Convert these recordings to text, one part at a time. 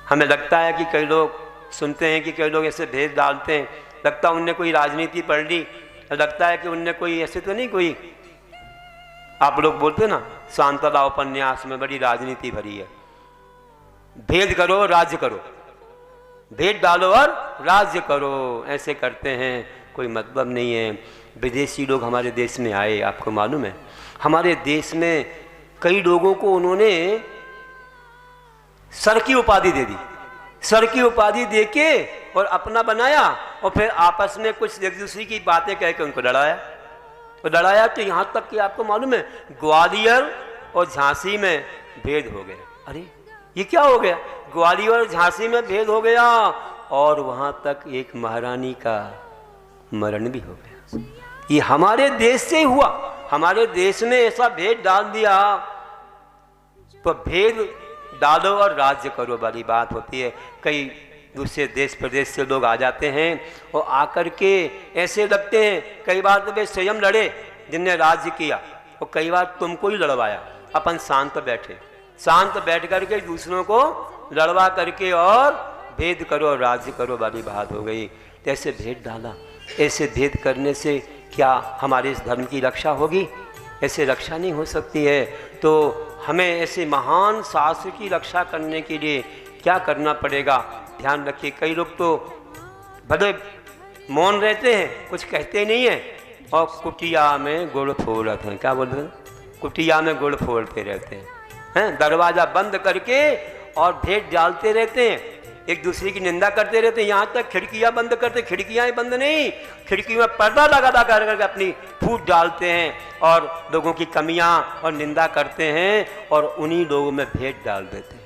हमें लगता है कि कई लोग सुनते हैं कि कई लोग ऐसे भेद डालते हैं, लगता है उनने कोई राजनीति पढ़ ली, लगता है कि उनने कोई ऐसे तो नहीं कोई, आप लोग बोलते ना शांतला उपन्यास में बड़ी राजनीति भरी है। भेद करो राज्य करो, भेद डालो और राज्य करो, ऐसे करते हैं, कोई मतलब नहीं है। विदेशी लोग हमारे देश में आए, आपको मालूम है हमारे देश में कई लोगों को उन्होंने सर की उपाधि दे दी, सर की उपाधि देके और अपना बनाया, और फिर आपस में कुछ एक दूसरे की बातें कह के उनको लड़ाया। और लड़ाया तो यहाँ तक कि आपको मालूम है ग्वालियर और झांसी में भेद हो गया। अरे ये क्या हो गया, ग्वालियर और झांसी में भेद हो गया, और वहाँ तक एक महारानी का मरण भी हो गया। ये हमारे देश से हुआ, हमारे देश में ऐसा भेद डाल दिया। तो भेद डालो और राज्य करो वाली बात होती है। कई दूसरे देश प्रदेश से लोग आ जाते हैं और आकर के ऐसे लगते हैं, कई बार तो वे स्वयं लड़े जिनने राज्य किया, और कई बार तुमको ही लड़वाया। अपन शांत बैठे, शांत बैठ करके दूसरों को लड़वा करके और भेद करो और राज्य करो वाली बात हो गई। तो ऐसे भेद डाला, ऐसे भेद करने से क्या हमारे इस धर्म की रक्षा होगी? ऐसे रक्षा नहीं हो सकती है। तो हमें ऐसे महान शास्त्र की रक्षा करने के लिए क्या करना पड़ेगा, ध्यान रखिए। कई लोग तो भले मौन रहते हैं, कुछ कहते नहीं हैं, और कुटिया में गुड़ फोड़ते हैं। क्या बोलते हैं? कुटिया में गुड़ फोड़ते रहते हैं, दरवाज़ा बंद करके और भेद डालते रहते हैं, एक दूसरे की निंदा करते रहते हैं। यहाँ तक खिड़कियाँ बंद करते, खिड़कियाँ ही बंद नहीं, खिड़कियों में पर्दा लगा करके अपनी फूट डालते हैं और लोगों की कमियाँ और निंदा करते हैं, और उन्हीं लोगों में भेद डाल देते हैं।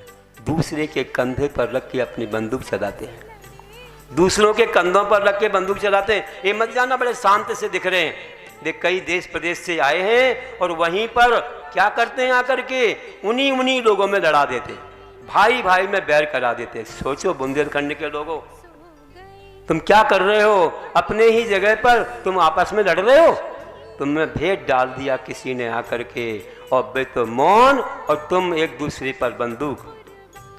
दूसरे के कंधे पर रख के अपनी बंदूक चलाते हैं, दूसरों के कंधों पर रख के बंदूक चलाते हैं। ये मत जाना बड़े शांत से दिख रहे हैं, वे कई देश प्रदेश से आए हैं, और वहीं पर क्या करते हैं, आकर के उन्हीं लोगों में लड़ा देते हैं, भाई भाई में बैर करा देते हैं। सोचो बुंदेलखंड के लोगों, तुम क्या कर रहे हो? अपने ही जगह पर तुम आपस में लड़ रहे हो, तुमने भेद डाल दिया किसी ने आकर के, और वे तो मौन, और तुम एक दूसरे पर बंदूक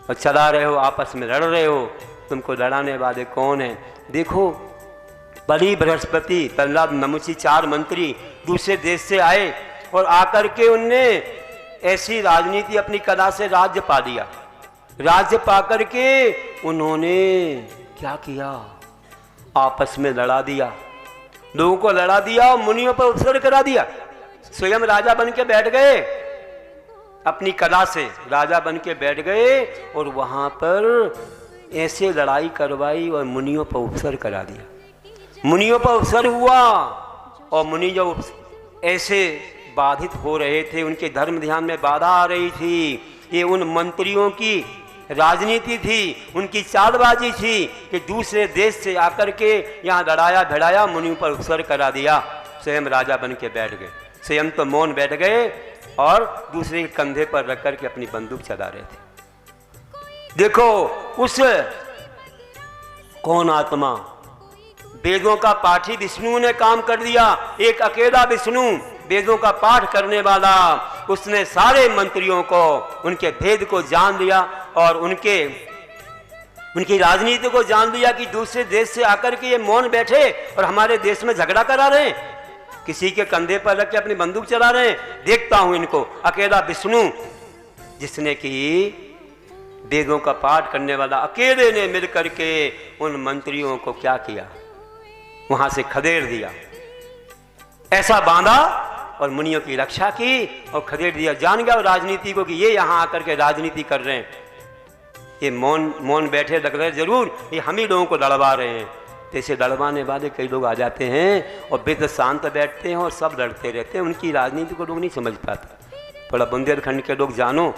और चला रहे हो, आपस में लड़ रहे हो। तुमको लड़ाने वाले कौन है? देखो बलि बृहस्पति प्रहलाद नमुची 4 मंत्री दूसरे देश से आए, और आकर के उनने ऐसी राजनीति अपनी कला से राज्य पा लिया। राज्य पाकर के उन्होंने क्या किया, आपस में लड़ा दिया, लोगों को लड़ा दिया और मुनियों पर उत्सर्ग करा दिया। स्वयं राजा बन के बैठ गए, अपनी कला से राजा बन के बैठ गए, और वहां पर ऐसे लड़ाई करवाई और मुनियों पर उपसर्ग करा दिया। मुनियों पर उपसर्ग हुआ, और मुनि जब ऐसे बाधित हो रहे थे, उनके धर्म ध्यान में बाधा आ रही थी। ये उन मंत्रियों की राजनीति थी, उनकी चालबाजी थी कि दूसरे देश से आकर के यहाँ लड़ाया भिड़ाया, मुनियों पर उपसर्ग करा दिया। स्वयं राजा बन के बैठ गए, स्वयं तो मौन बैठ गए और दूसरे के कंधे पर रख कर के अपनी बंदूक चला रहे थे। देखो उस कौन आत्मा, वेदों का पाठी विष्णु ने काम कर दिया। एक अकेला विष्णु वेदों का पाठ करने वाला, उसने सारे मंत्रियों को उनके भेद को जान लिया, और उनकी राजनीति को जान लिया कि दूसरे देश से आकर के ये मौन बैठे और हमारे देश में झगड़ा करा रहे हैं, किसी के कंधे पर रख के अपनी बंदूक चला रहे हैं। देखता हूं इनको। अकेला विष्णु जिसने कि वेदों का पाठ करने वाला अकेले ने मिलकर के उन मंत्रियों को क्या किया, वहां से खदेड़ दिया, ऐसा बांधा और मुनियों की रक्षा की और खदेड़ दिया। जान गया राजनीति को कि ये यहां आकर के राजनीति कर रहे हैं, ये मौन बैठे लग रहे जरूर, ये हम ही लोगों को लड़वा रहे हैं। ऐसे लड़वाने वाले कई लोग आ जाते हैं और बेहद शांत बैठते हैं और सब लड़ते रहते हैं, उनकी राजनीति को लोग नहीं समझ पाते। थोड़ा बुंदेलखंड के लोग जानो,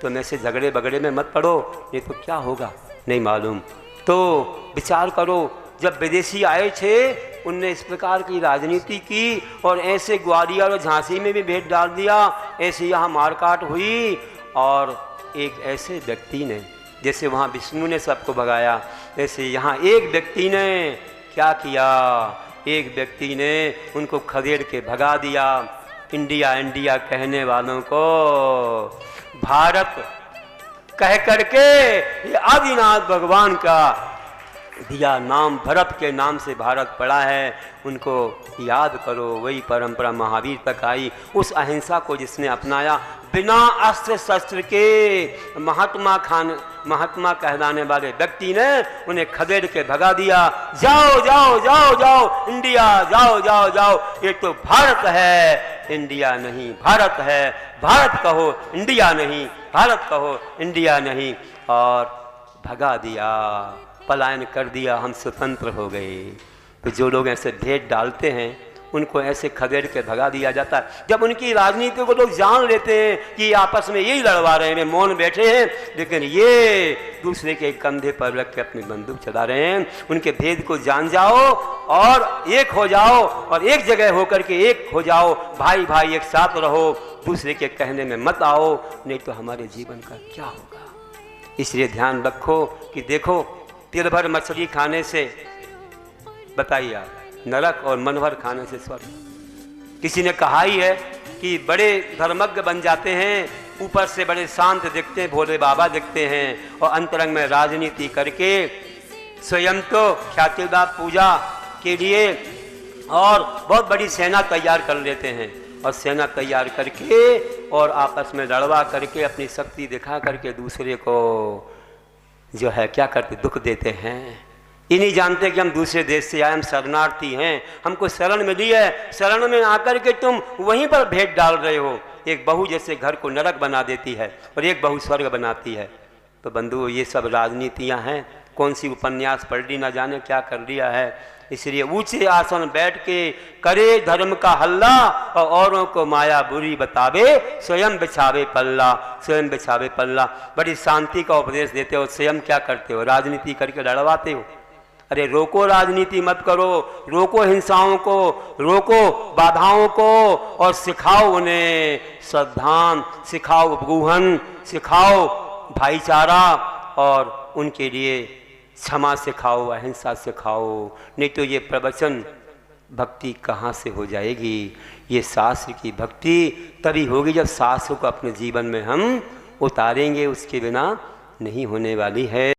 तो ऐसे झगड़े बगड़े में मत पड़ो, ये तो क्या होगा नहीं मालूम। तो विचार करो, जब विदेशी आए थे उनने इस प्रकार की राजनीति की और ऐसे ग्वालियर और झांसी में भी भेद डाल दिया, ऐसे यहाँ मारकाट हुई। और एक ऐसे व्यक्ति ने, जैसे वहाँ विष्णु ने सबको भगाया, ऐसे यहाँ एक व्यक्ति ने क्या किया, एक व्यक्ति ने उनको खदेड़ के भगा दिया। इंडिया इंडिया कहने वालों को, भारत कह करके ये आदिनाथ भगवान का दिया नाम, भरत के नाम से भारत पड़ा है, उनको याद करो। वही परंपरा महावीर तक आई, उस अहिंसा को जिसने अपनाया, बिना अस्त्र शस्त्र के महात्मा कहलाने वाले व्यक्ति ने उन्हें खदेड़ के भगा दिया। जाओ जाओ जाओ जाओ इंडिया, जाओ जाओ जाओ, ये तो भारत है, इंडिया नहीं। भारत है, भारत कहो, इंडिया नहीं। भारत कहो, इंडिया नहीं। और भगा दिया, पलायन कर दिया, हम स्वतंत्र हो गए। तो जो लोग ऐसे भेद डालते हैं उनको ऐसे खदेड़ के भगा दिया जाता है। जब उनकी राजनीति को लोग जान लेते हैं कि आपस में यही लड़वा रहे हैं, मौन बैठे हैं, लेकिन ये दूसरे के कंधे पर रख के अपनी बंदूक चला रहे हैं। उनके भेद को जान जाओ और एक हो जाओ, और एक जगह होकर के एक हो जाओ, भाई भाई एक साथ रहो, दूसरे के कहने में मत आओ, नहीं तो हमारे जीवन का क्या होगा। इसलिए ध्यान रखो कि देखो, तिल भर मछली खाने से, बताइए आप, नरक, और मन भर खाने से स्वर्ग। किसी ने कहा ही है कि बड़े धर्मज्ञ बन जाते हैं, ऊपर से बड़े शांत दिखते हैं, भोले बाबा दिखते हैं, और अंतरंग में राजनीति करके स्वयं तो ख्यातिदा पूजा के लिए और बहुत बड़ी सेना तैयार कर लेते हैं, और सेना तैयार करके और आपस में लड़वा करके अपनी शक्ति दिखा करके दूसरे को जो है क्या करते, दुख देते हैं। ये नहीं जानते कि हम दूसरे देश से आए, हम शरणार्थी हैं, हमको शरण मिली है, शरण में आकर के तुम वहीं पर भेद डाल रहे हो। एक बहू जैसे घर को नरक बना देती है और एक बहू स्वर्ग बनाती है। तो बंधु, ये सब राजनीतियाँ हैं। कौन सी उपन्यास पढ़ ली, ना जाने क्या कर लिया है। इसलिए ऊंचे आसन बैठ के करे धर्म का हल्ला, और औरों को माया बुरी बतावे, स्वयं बिछावे पल्ला, स्वयं बिछावे पल्ला। बड़ी शांति का उपदेश देते हो, स्वयं क्या करते हो, राजनीति करके लड़वाते हो। अरे रोको, राजनीति मत करो, रोको हिंसाओं को, रोको बाधाओं को, और सिखाओ उन्हें श्रद्धान, सिखाओ उपगूहन, सिखाओ भाईचारा, और उनके लिए क्षमा सिखाओ, अहिंसा सिखाओ। नहीं तो ये प्रवचन भक्ति कहाँ से हो जाएगी। ये शास्त्र की भक्ति तभी होगी जब शास्त्र को अपने जीवन में हम उतारेंगे, उसके बिना नहीं होने वाली है।